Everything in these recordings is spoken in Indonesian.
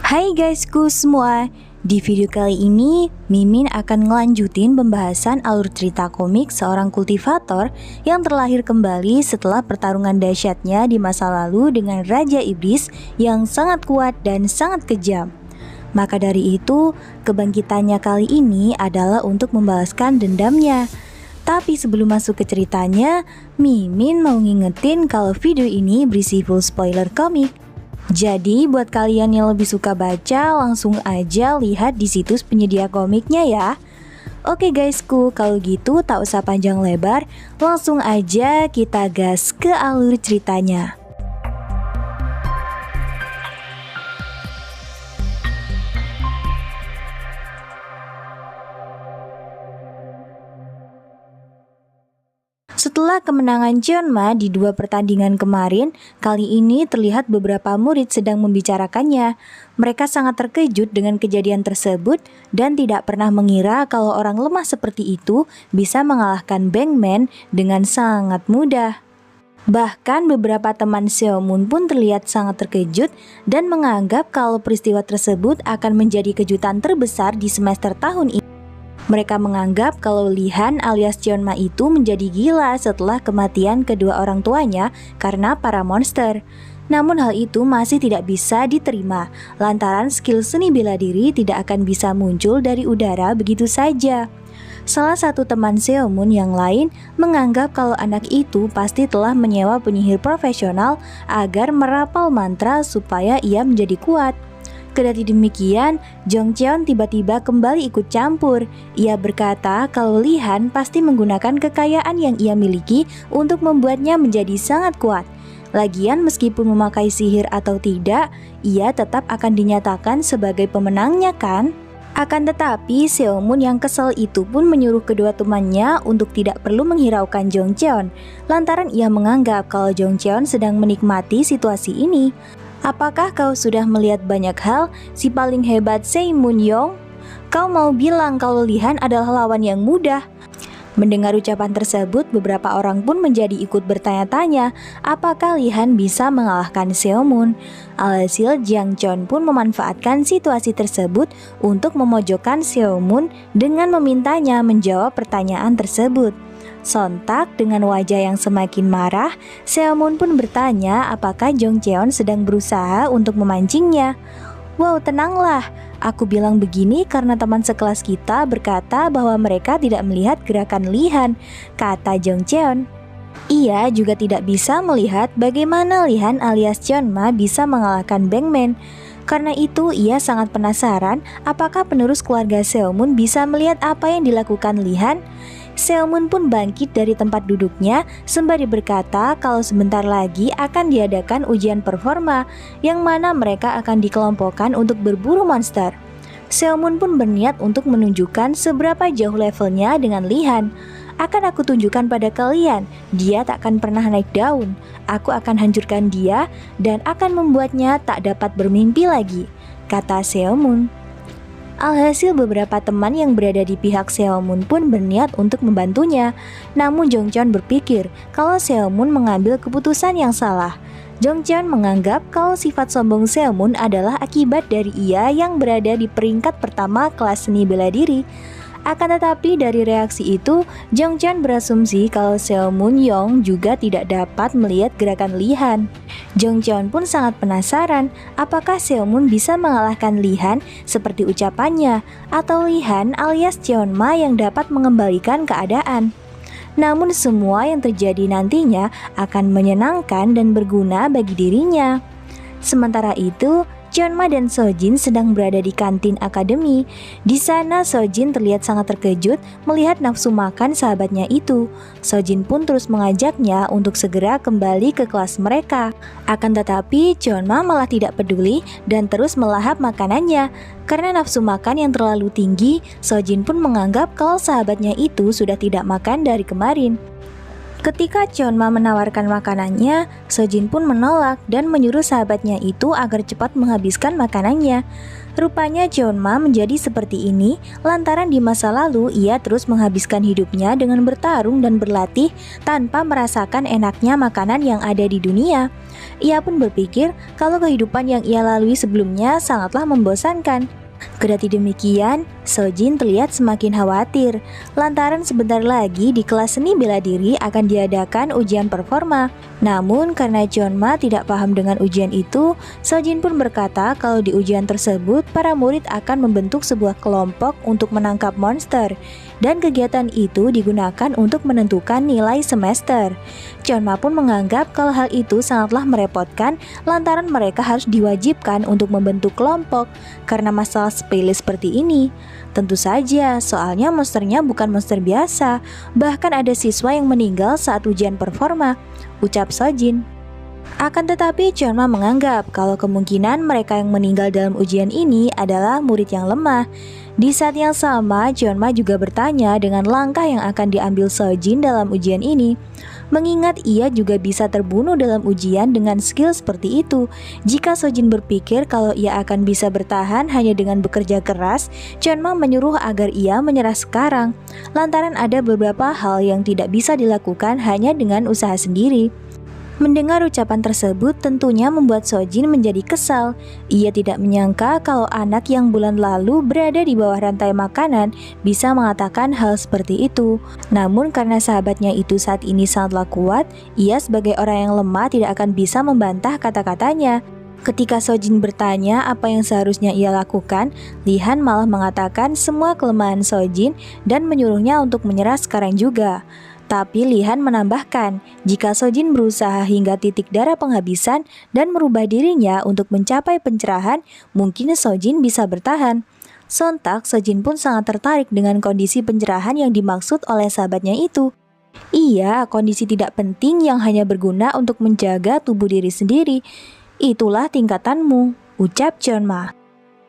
Hai guysku semua, di video kali ini Mimin akan ngelanjutin pembahasan alur cerita komik seorang kultivator yang terlahir kembali setelah pertarungan dahsyatnya di masa lalu dengan Raja Iblis yang sangat kuat dan sangat kejam. Maka dari itu, kebangkitannya kali ini adalah untuk membalaskan dendamnya. Tapi sebelum masuk ke ceritanya, Mimin mau ngingetin kalau video ini berisi full spoiler komik. Jadi buat kalian yang lebih suka baca, langsung aja lihat di situs penyedia komiknya ya. Oke guysku, kalau gitu tak usah panjang lebar, langsung aja kita gas ke alur ceritanya. Setelah kemenangan Jeonma di 2 pertandingan kemarin, kali ini terlihat beberapa murid sedang membicarakannya. Mereka sangat terkejut dengan kejadian tersebut dan tidak pernah mengira kalau orang lemah seperti itu bisa mengalahkan Bangman dengan sangat mudah. Bahkan beberapa teman Seomun pun terlihat sangat terkejut dan menganggap kalau peristiwa tersebut akan menjadi kejutan terbesar di semester tahun ini. Mereka menganggap kalau Lihan alias Jeonma itu menjadi gila setelah kematian kedua orang tuanya karena para monster. Namun hal itu masih tidak bisa diterima, lantaran skill seni bela diri tidak akan bisa muncul dari udara begitu saja. Salah satu teman Seomun yang lain menganggap kalau anak itu pasti telah menyewa penyihir profesional agar merapal mantra supaya ia menjadi kuat. Kendati demikian, Jong Cheon tiba-tiba kembali ikut campur. Ia berkata kalau Lihan pasti menggunakan kekayaan yang ia miliki untuk membuatnya menjadi sangat kuat. Lagian meskipun memakai sihir atau tidak, ia tetap akan dinyatakan sebagai pemenangnya kan? Akan tetapi, Seomun yang kesal itu pun menyuruh kedua temannya untuk tidak perlu menghiraukan Jong Cheon, lantaran ia menganggap kalau Jong Cheon sedang menikmati situasi ini. Apakah kau sudah melihat banyak hal, si paling hebat Sei Moon Yong? Kau mau bilang kalau Lihan adalah lawan yang mudah? Mendengar ucapan tersebut, beberapa orang pun menjadi ikut bertanya-tanya apakah Lihan bisa mengalahkan Seomun. Alhasil Jiang Chon pun memanfaatkan situasi tersebut untuk memojokkan Seomun dengan memintanya menjawab pertanyaan tersebut. Sontak dengan wajah yang semakin marah, Seomun pun bertanya apakah Jong Cheon sedang berusaha untuk memancingnya. Wow, tenanglah, aku bilang begini karena teman sekelas kita berkata bahwa mereka tidak melihat gerakan Lihan, kata Jong Cheon. Ia juga tidak bisa melihat bagaimana Lihan alias Jeonma bisa mengalahkan Bangman. Karena itu ia sangat penasaran apakah penerus keluarga Seomun bisa melihat apa yang dilakukan Lihan. Seomun pun bangkit dari tempat duduknya sembari berkata kalau sebentar lagi akan diadakan ujian performa yang mana mereka akan dikelompokkan untuk berburu monster. Seomun pun berniat untuk menunjukkan seberapa jauh levelnya dengan Lihan. Akan aku tunjukkan pada kalian, dia tak akan pernah naik daun. Aku akan hancurkan dia dan akan membuatnya tak dapat bermimpi lagi, kata Seomun. Alhasil beberapa teman yang berada di pihak Seomun pun berniat untuk membantunya. Namun Jong Cheon berpikir kalau Seomun mengambil keputusan yang salah. Jong Cheon menganggap kalau sifat sombong Seomun adalah akibat dari ia yang berada di peringkat pertama kelas seni bela diri. Akan tetapi dari reaksi itu, Jong Cheon berasumsi kalau Seomun Yong juga tidak dapat melihat gerakan Lihan. Jong Cheon pun sangat penasaran apakah Seomun bisa mengalahkan Lihan seperti ucapannya, atau Lihan alias Jeonma yang dapat mengembalikan keadaan. Namun semua yang terjadi nantinya akan menyenangkan dan berguna bagi dirinya. Sementara itu, Jeonma dan Sojin sedang berada di kantin akademi. Di sana Sojin terlihat sangat terkejut melihat nafsu makan sahabatnya itu. Sojin pun terus mengajaknya untuk segera kembali ke kelas mereka. Akan tetapi Jeonma malah tidak peduli dan terus melahap makanannya. Karena nafsu makan yang terlalu tinggi, Sojin pun menganggap kalau sahabatnya itu sudah tidak makan dari kemarin. Ketika Cheonma menawarkan makanannya, Sojin pun menolak dan menyuruh sahabatnya itu agar cepat menghabiskan makanannya. Rupanya Cheonma menjadi seperti ini lantaran di masa lalu ia terus menghabiskan hidupnya dengan bertarung dan berlatih tanpa merasakan enaknya makanan yang ada di dunia. Ia pun berpikir kalau kehidupan yang ia lalui sebelumnya sangatlah membosankan. Kendati demikian, Sojin terlihat semakin khawatir lantaran sebentar lagi di kelas seni bela diri akan diadakan ujian performa. Namun karena Cheonma tidak paham dengan ujian itu, Sojin pun berkata kalau di ujian tersebut para murid akan membentuk sebuah kelompok untuk menangkap monster dan kegiatan itu digunakan untuk menentukan nilai semester. Cheonma pun menganggap kalau hal itu sangatlah merepotkan lantaran mereka harus diwajibkan untuk membentuk kelompok karena masalah sepele seperti ini. Tentu saja, soalnya monsternya bukan monster biasa, bahkan ada siswa yang meninggal saat ujian performa, ucap Sojin. Akan tetapi Cheonma menganggap kalau kemungkinan mereka yang meninggal dalam ujian ini adalah murid yang lemah. Di saat yang sama, Cheonma juga bertanya dengan langkah yang akan diambil Sojin dalam ujian ini. Mengingat ia juga bisa terbunuh dalam ujian dengan skill seperti itu. Jika Sojin berpikir kalau ia akan bisa bertahan hanya dengan bekerja keras, Cheonma menyuruh agar ia menyerah sekarang. Lantaran ada beberapa hal yang tidak bisa dilakukan hanya dengan usaha sendiri. Mendengar ucapan tersebut tentunya membuat Sojin menjadi kesal. Ia tidak menyangka kalau anak yang bulan lalu berada di bawah rantai makanan bisa mengatakan hal seperti itu. Namun karena sahabatnya itu saat ini sangatlah kuat, ia sebagai orang yang lemah tidak akan bisa membantah kata-katanya. Ketika Sojin bertanya apa yang seharusnya ia lakukan, Lihan malah mengatakan semua kelemahan Sojin dan menyuruhnya untuk menyerah sekarang juga. Tapi Lihan menambahkan, jika Sojin berusaha hingga titik darah penghabisan dan merubah dirinya untuk mencapai pencerahan, mungkin Sojin bisa bertahan. Sontak, Sojin pun sangat tertarik dengan kondisi pencerahan yang dimaksud oleh sahabatnya itu. Iya, kondisi tidak penting yang hanya berguna untuk menjaga tubuh diri sendiri. Itulah tingkatanmu, ucap Cheonma.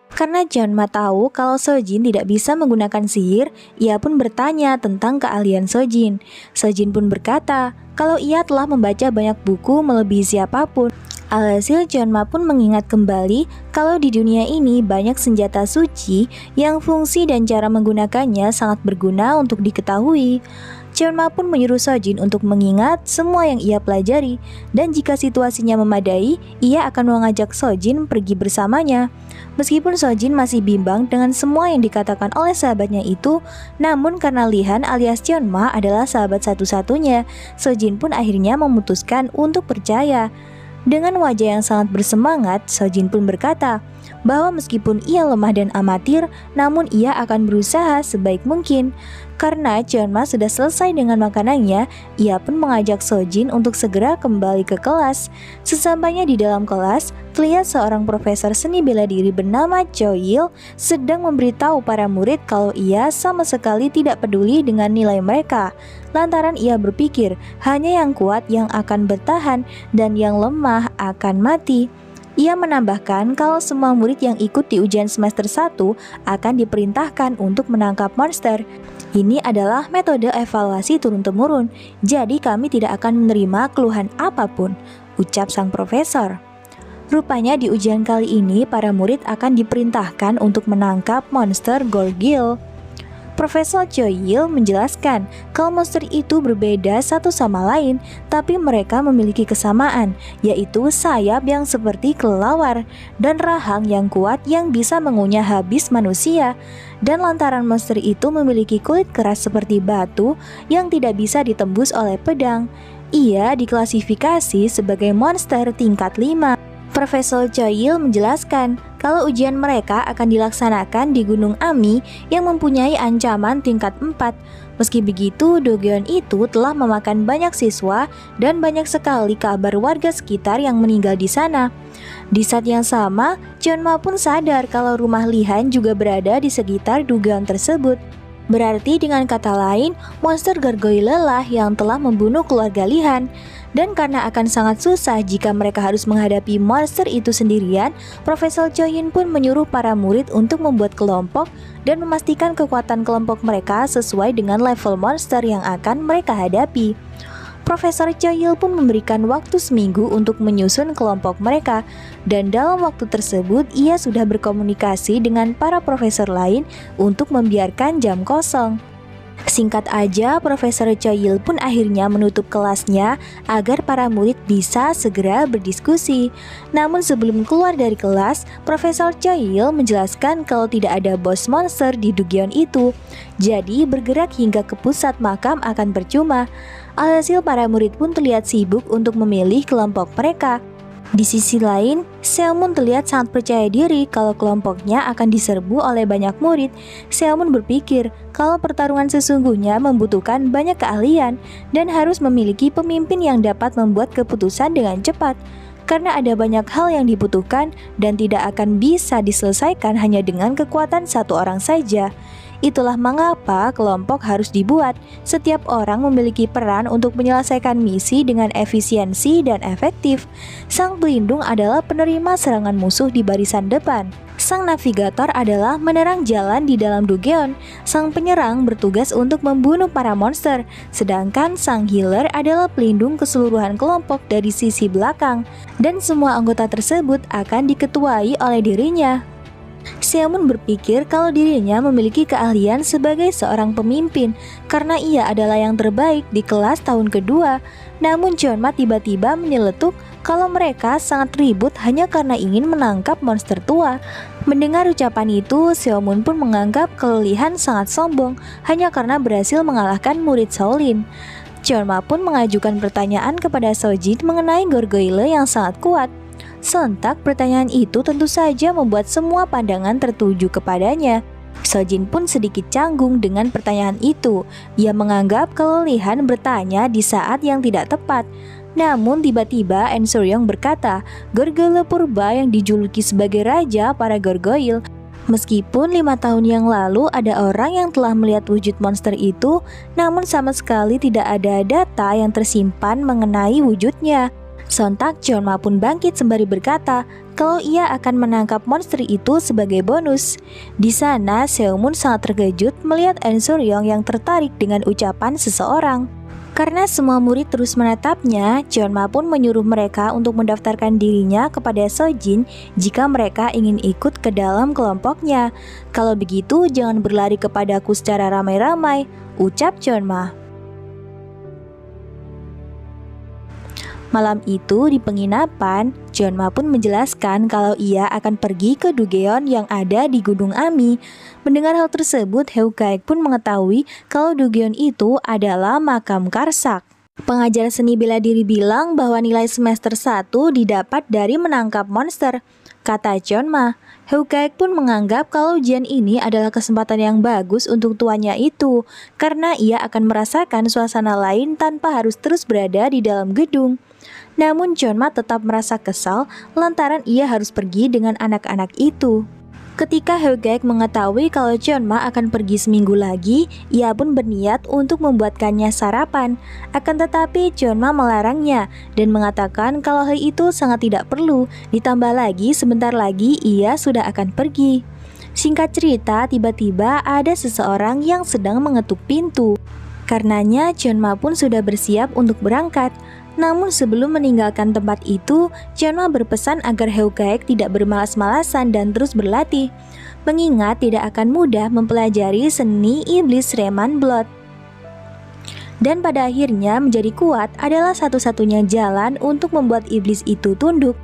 Karena Cheonma tahu kalau Sojin tidak bisa menggunakan sihir, ia pun bertanya tentang keahlian Sojin. Sojin pun berkata kalau ia telah membaca banyak buku melebihi siapapun. Alhasil Cheonma pun mengingat kembali kalau di dunia ini banyak senjata suci yang fungsi dan cara menggunakannya sangat berguna untuk diketahui. Cheonma pun menyuruh Sojin untuk mengingat semua yang ia pelajari dan jika situasinya memadai, ia akan mengajak Sojin pergi bersamanya. Meskipun Sojin masih bimbang dengan semua yang dikatakan oleh sahabatnya itu, namun karena Lihan alias Cheonma adalah sahabat satu-satunya, Sojin pun akhirnya memutuskan untuk percaya. Dengan wajah yang sangat bersemangat, Sojin pun berkata bahwa meskipun ia lemah dan amatir, namun ia akan berusaha sebaik mungkin. Karena Cheonma sudah selesai dengan makanannya, ia pun mengajak Sojin untuk segera kembali ke kelas. Sesampainya di dalam kelas, terlihat seorang profesor seni bela diri bernama Choil sedang memberitahu para murid kalau ia sama sekali tidak peduli dengan nilai mereka. Lantaran ia berpikir hanya yang kuat yang akan bertahan dan yang lemah akan mati. Ia menambahkan kalau semua murid yang ikut di ujian semester 1 akan diperintahkan untuk menangkap monster. Ini adalah metode evaluasi turun-temurun, jadi kami tidak akan menerima keluhan apapun, ucap sang profesor. Rupanya di ujian kali ini para murid akan diperintahkan untuk menangkap monster Gorgil. Profesor Choil menjelaskan kalau monster itu berbeda satu sama lain, tapi mereka memiliki kesamaan, yaitu sayap yang seperti kelelawar dan rahang yang kuat yang bisa mengunyah habis manusia. Dan lantaran monster itu memiliki kulit keras seperti batu yang tidak bisa ditembus oleh pedang, ia diklasifikasi sebagai monster tingkat 5. Profesor Choil menjelaskan kalau ujian mereka akan dilaksanakan di Gunung Ami yang mempunyai ancaman tingkat 4. Meski begitu, Dogeon itu telah memakan banyak siswa dan banyak sekali kabar warga sekitar yang meninggal di sana. Di saat yang sama, Cheonma pun sadar kalau rumah Lihan juga berada di sekitar Dogeon tersebut. Berarti dengan kata lain, monster gargoyle lah yang telah membunuh keluarga Lihan. Dan karena akan sangat susah jika mereka harus menghadapi monster itu sendirian, Profesor Choyin pun menyuruh para murid untuk membuat kelompok dan memastikan kekuatan kelompok mereka sesuai dengan level monster yang akan mereka hadapi. Profesor Choyil pun memberikan waktu seminggu untuk menyusun kelompok mereka, dan dalam waktu tersebut ia sudah berkomunikasi dengan para profesor lain untuk membiarkan jam kosong. Singkat aja, Profesor Choyil pun akhirnya menutup kelasnya agar para murid bisa segera berdiskusi. Namun sebelum keluar dari kelas, Profesor Choyil menjelaskan kalau tidak ada bos monster di Dugyeon itu. Jadi bergerak hingga ke pusat makam akan percuma. Alhasil para murid pun terlihat sibuk untuk memilih kelompok mereka. Di sisi lain, Seomun terlihat sangat percaya diri kalau kelompoknya akan diserbu oleh banyak murid. Seomun berpikir kalau pertarungan sesungguhnya membutuhkan banyak keahlian dan harus memiliki pemimpin yang dapat membuat keputusan dengan cepat. Karena ada banyak hal yang dibutuhkan dan tidak akan bisa diselesaikan hanya dengan kekuatan satu orang saja. Itulah mengapa kelompok harus dibuat. Setiap orang memiliki peran untuk menyelesaikan misi dengan efisiensi dan efektif. Sang pelindung adalah penerima serangan musuh di barisan depan. Sang navigator adalah menerang jalan di dalam Dugyeon. Sang penyerang bertugas untuk membunuh para monster. Sedangkan sang healer adalah pelindung keseluruhan kelompok dari sisi belakang. Dan semua anggota tersebut akan diketuai oleh dirinya. Seomun berpikir kalau dirinya memiliki keahlian sebagai seorang pemimpin karena ia adalah yang terbaik di kelas tahun kedua. Namun Jeonma tiba-tiba menyeletuk kalau mereka sangat ribut hanya karena ingin menangkap monster tua. Mendengar ucapan itu, Seomun pun menganggap kelelihan sangat sombong hanya karena berhasil mengalahkan murid Shaolin. Jeonma pun mengajukan pertanyaan kepada Sojin mengenai Gargoyle yang sangat kuat. Sontak pertanyaan itu tentu saja membuat semua pandangan tertuju kepadanya. Sojin pun sedikit canggung dengan pertanyaan itu. Ia menganggap kelelihan bertanya di saat yang tidak tepat. Namun tiba-tiba En Suryong berkata, Gargoyle purba yang dijuluki sebagai raja para gargoyle. Meskipun 5 tahun yang lalu ada orang yang telah melihat wujud monster itu, namun sama sekali tidak ada data yang tersimpan mengenai wujudnya. Sontak Jeonma pun bangkit sembari berkata kalau ia akan menangkap monster itu sebagai bonus. Di sana Seomun sangat terkejut melihat En Suryong yang tertarik dengan ucapan seseorang. Karena semua murid terus menatapnya, Jeonma pun menyuruh mereka untuk mendaftarkan dirinya kepada Sojin jika mereka ingin ikut ke dalam kelompoknya. Kalau begitu jangan berlari kepadaku secara ramai-ramai, ucap Jeonma. Malam itu di penginapan, Jeonma pun menjelaskan kalau ia akan pergi ke Dugyeon yang ada di Gunung Ami. Mendengar hal tersebut, Heugaek pun mengetahui kalau Dugyeon itu adalah makam Karsak. Pengajar seni bela diri bilang bahwa nilai semester 1 didapat dari menangkap monster. Kata Jeonma, Heugaek pun menganggap kalau ujian ini adalah kesempatan yang bagus untuk tuannya itu, karena ia akan merasakan suasana lain tanpa harus terus berada di dalam gedung. Namun Jeonma tetap merasa kesal lantaran ia harus pergi dengan anak-anak itu. Ketika Heugaek mengetahui kalau Jeonma akan pergi seminggu lagi, ia pun berniat untuk membuatkannya sarapan. Akan tetapi Jeonma melarangnya dan mengatakan kalau hal itu sangat tidak perlu, ditambah lagi sebentar lagi ia sudah akan pergi. Singkat cerita, tiba-tiba ada seseorang yang sedang mengetuk pintu. Karenanya Jeonma pun sudah bersiap untuk berangkat. Namun sebelum meninggalkan tempat itu, Jeonma berpesan agar Heugaek tidak bermalas-malasan dan terus berlatih, mengingat tidak akan mudah mempelajari seni iblis Reman Blood. Dan pada akhirnya menjadi kuat adalah satu-satunya jalan untuk membuat iblis itu tunduk.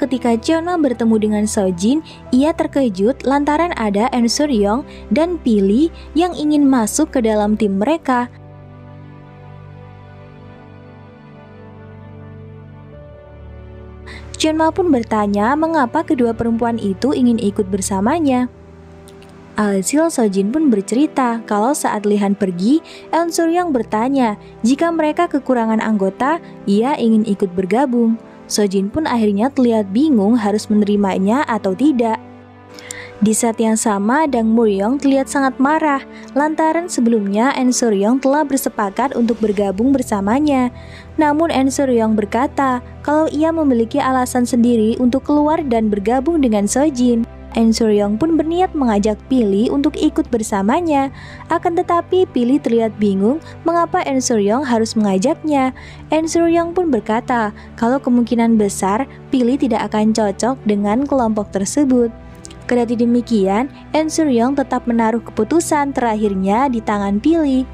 Ketika Jeonma bertemu dengan Sojin, ia terkejut lantaran ada En Suryong dan Pili yang ingin masuk ke dalam tim mereka. Jeonma pun bertanya mengapa kedua perempuan itu ingin ikut bersamanya. Alhasil Sojin pun bercerita kalau saat Lihan pergi, En Suryong bertanya jika mereka kekurangan anggota, ia ingin ikut bergabung. Sojin pun akhirnya terlihat bingung harus menerimanya atau tidak. Di saat yang sama, Dang Muryong terlihat sangat marah lantaran sebelumnya En Suryong telah bersepakat untuk bergabung bersamanya. Namun En Suryong berkata kalau ia memiliki alasan sendiri untuk keluar dan bergabung dengan Sojin. En Suryong pun berniat mengajak Pili untuk ikut bersamanya. Akan tetapi Pili terlihat bingung mengapa En Suryong harus mengajaknya. En Suryong pun berkata kalau kemungkinan besar Pili tidak akan cocok dengan kelompok tersebut. Kendati demikian, En Suryong tetap menaruh keputusan terakhirnya di tangan Pili.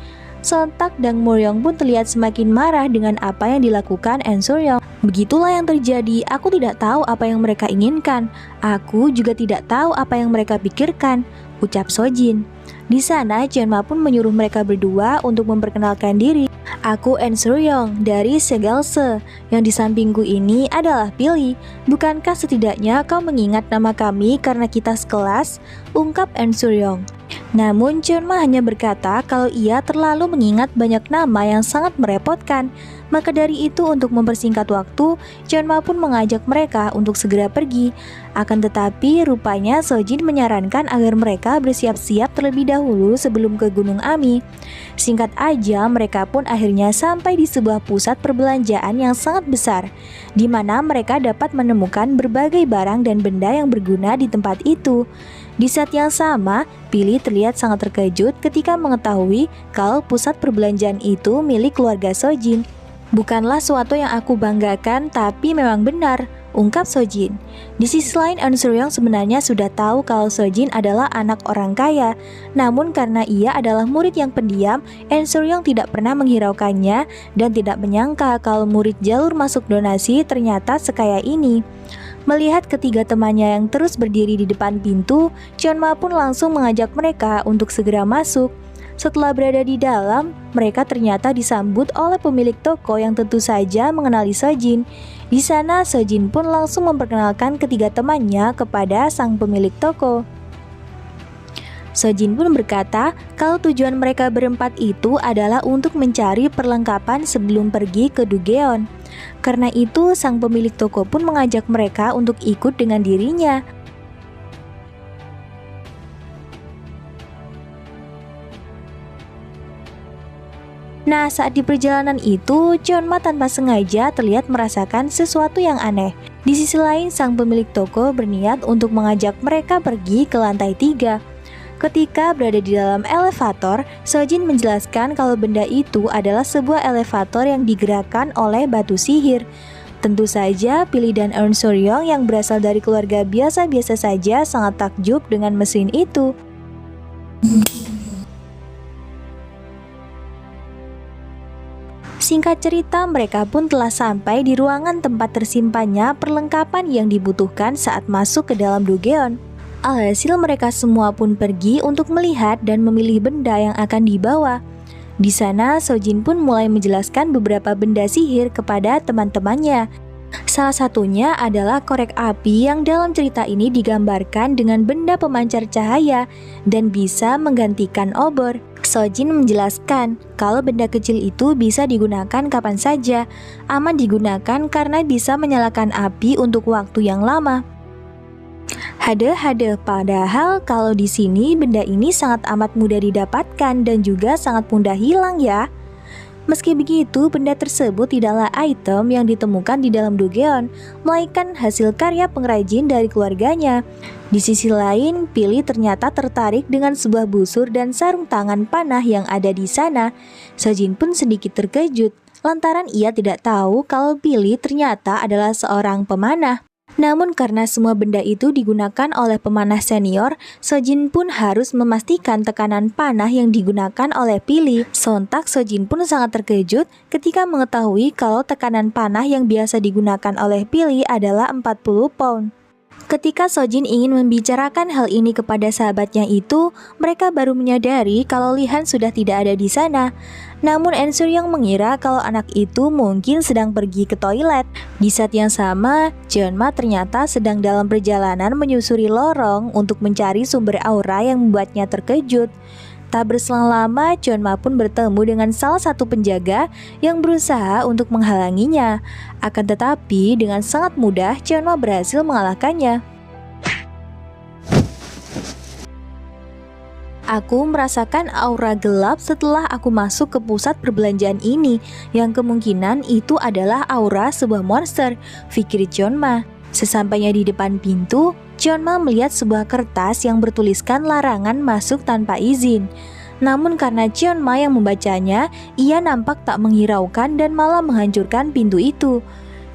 Sontak Dang Muryong pun terlihat semakin marah dengan apa yang dilakukan En Suryong. Begitulah yang terjadi, aku tidak tahu apa yang mereka inginkan. Aku juga tidak tahu apa yang mereka pikirkan, ucap Sojin. Di sana, Jeonma pun menyuruh mereka berdua untuk memperkenalkan diri. Aku En Suryong dari Segalse. Yang di sampingku ini adalah Pili. Bukankah setidaknya kau mengingat nama kami karena kita sekelas? Ungkap En Suryong. Namun Jeonma hanya berkata kalau ia terlalu mengingat banyak nama yang sangat merepotkan. Maka dari itu untuk mempersingkat waktu, Jeonma pun mengajak mereka untuk segera pergi. Akan tetapi rupanya Sojin menyarankan agar mereka bersiap-siap terlebih dahulu sebelum ke Gunung Ami. Singkat aja mereka pun akhirnya sampai di sebuah pusat perbelanjaan yang sangat besar, di mana mereka dapat menemukan berbagai barang dan benda yang berguna di tempat itu. Di saat yang sama, Pili terlihat sangat terkejut ketika mengetahui kalau pusat perbelanjaan itu milik keluarga Sojin. Bukanlah suatu yang aku banggakan, tapi memang benar, ungkap Sojin. Di sisi lain, En Suryong sebenarnya sudah tahu kalau Sojin adalah anak orang kaya. Namun karena ia adalah murid yang pendiam, En Suryong tidak pernah menghiraukannya dan tidak menyangka kalau murid jalur masuk donasi ternyata sekaya ini. Melihat ketiga temannya yang terus berdiri di depan pintu, Jeonma pun langsung mengajak mereka untuk segera masuk. Setelah berada di dalam, mereka ternyata disambut oleh pemilik toko yang tentu saja mengenali Sojin. Di sana, Sojin pun langsung memperkenalkan ketiga temannya kepada sang pemilik toko. Sojin pun berkata kalau tujuan mereka berempat itu adalah untuk mencari perlengkapan sebelum pergi ke Dugeon. Karena itu, sang pemilik toko pun mengajak mereka untuk ikut dengan dirinya. Nah, saat di perjalanan itu, Jeonma tanpa sengaja terlihat merasakan sesuatu yang aneh. Di sisi lain, sang pemilik toko berniat untuk mengajak mereka pergi ke lantai 3. Ketika berada di dalam elevator, Sojin menjelaskan kalau benda itu adalah sebuah elevator yang digerakkan oleh batu sihir. Tentu saja, Pili dan En Suryong yang berasal dari keluarga biasa-biasa saja sangat takjub dengan mesin itu. Singkat cerita, mereka pun telah sampai di ruangan tempat tersimpannya perlengkapan yang dibutuhkan saat masuk ke dalam Dugeon. Alhasil mereka semua pun pergi untuk melihat dan memilih benda yang akan dibawa. Di sana, Sojin pun mulai menjelaskan beberapa benda sihir kepada teman-temannya. Salah satunya adalah korek api yang dalam cerita ini digambarkan dengan benda pemancar cahaya dan bisa menggantikan obor. Sojin menjelaskan kalau benda kecil itu bisa digunakan kapan saja, aman digunakan karena bisa menyalakan api untuk waktu yang lama. Hade, padahal kalau di sini benda ini sangat amat mudah didapatkan dan juga sangat mudah hilang ya. Meski begitu, benda tersebut tidaklah item yang ditemukan di dalam Dugeon, melainkan hasil karya pengrajin dari keluarganya. Di sisi lain, Pili ternyata tertarik dengan sebuah busur dan sarung tangan panah yang ada di sana. Sojin pun sedikit terkejut, lantaran ia tidak tahu kalau Pili ternyata adalah seorang pemanah. Namun karena semua benda itu digunakan oleh pemanah senior, Sojin pun harus memastikan tekanan panah yang digunakan oleh Pili. Sontak Sojin pun sangat terkejut ketika mengetahui kalau tekanan panah yang biasa digunakan oleh Pili adalah 40 pound. Ketika Sojin ingin membicarakan hal ini kepada sahabatnya itu, mereka baru menyadari kalau Lihan sudah tidak ada di sana. Namun En Suryong mengira kalau anak itu mungkin sedang pergi ke toilet. Di saat yang sama, Jeonma ternyata sedang dalam perjalanan menyusuri lorong untuk mencari sumber aura yang membuatnya terkejut. Tak berselang lama, Jeonma pun bertemu dengan salah satu penjaga yang berusaha untuk menghalanginya. Akan tetapi, dengan sangat mudah, Jeonma berhasil mengalahkannya. Aku merasakan aura gelap setelah aku masuk ke pusat perbelanjaan ini, yang kemungkinan itu adalah aura sebuah monster, pikir Jeonma. Sesampainya di depan pintu, Cheonma melihat sebuah kertas yang bertuliskan larangan masuk tanpa izin. Namun karena Cheonma yang membacanya, ia nampak tak menghiraukan dan malah menghancurkan pintu itu.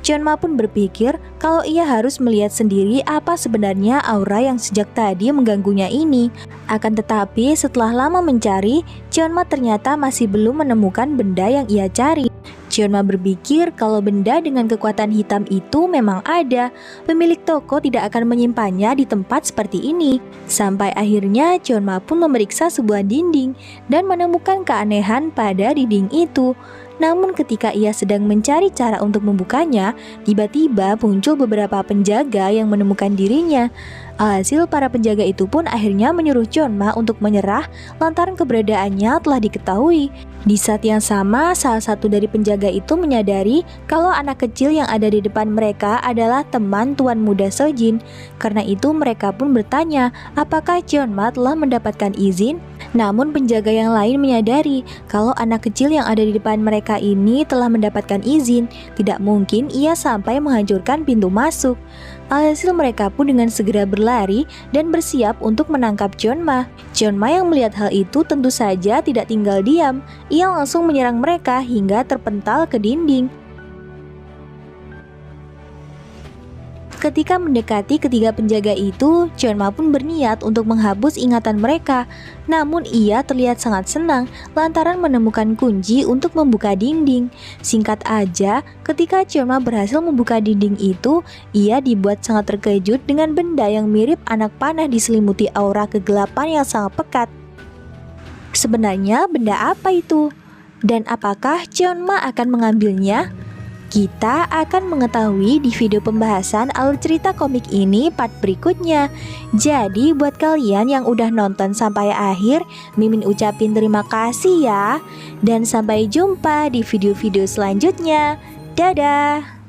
Cheonma pun berpikir kalau ia harus melihat sendiri apa sebenarnya aura yang sejak tadi mengganggunya ini. Akan tetapi setelah lama mencari, Cheonma ternyata masih belum menemukan benda yang ia cari. Cheonma berpikir kalau benda dengan kekuatan hitam itu memang ada. Pemilik toko tidak akan menyimpannya di tempat seperti ini. Sampai akhirnya Cheonma pun memeriksa sebuah dinding dan menemukan keanehan pada dinding itu. Namun ketika ia sedang mencari cara untuk membukanya, tiba-tiba muncul beberapa penjaga yang menemukan dirinya. Alhasil para penjaga itu pun akhirnya menyuruh Cheonma untuk menyerah lantaran keberadaannya telah diketahui. Di saat yang sama, salah satu dari penjaga itu menyadari kalau anak kecil yang ada di depan mereka adalah teman tuan muda Sojin. Karena itu mereka pun bertanya apakah Cheonma telah mendapatkan izin. Namun penjaga yang lain menyadari kalau anak kecil yang ada di depan mereka ini telah mendapatkan izin. Tidak mungkin ia sampai menghancurkan pintu masuk. Alhasil mereka pun dengan segera berlari dan bersiap untuk menangkap Cheonma. Cheonma yang melihat hal itu tentu saja tidak tinggal diam. Ia langsung menyerang mereka hingga terpental ke dinding. Ketika mendekati ketiga penjaga itu, Cheonma pun berniat untuk menghapus ingatan mereka. Namun ia terlihat sangat senang lantaran menemukan kunci untuk membuka dinding. Singkat aja, ketika Cheonma berhasil membuka dinding itu, ia dibuat sangat terkejut dengan benda yang mirip anak panah diselimuti aura kegelapan yang sangat pekat. Sebenarnya benda apa itu? Dan apakah Cheonma akan mengambilnya? Kita akan mengetahui di video pembahasan alur cerita komik ini part berikutnya. Jadi buat kalian yang udah nonton sampai akhir, Mimin ucapin terima kasih ya. Dan sampai jumpa di video-video selanjutnya. Dadah!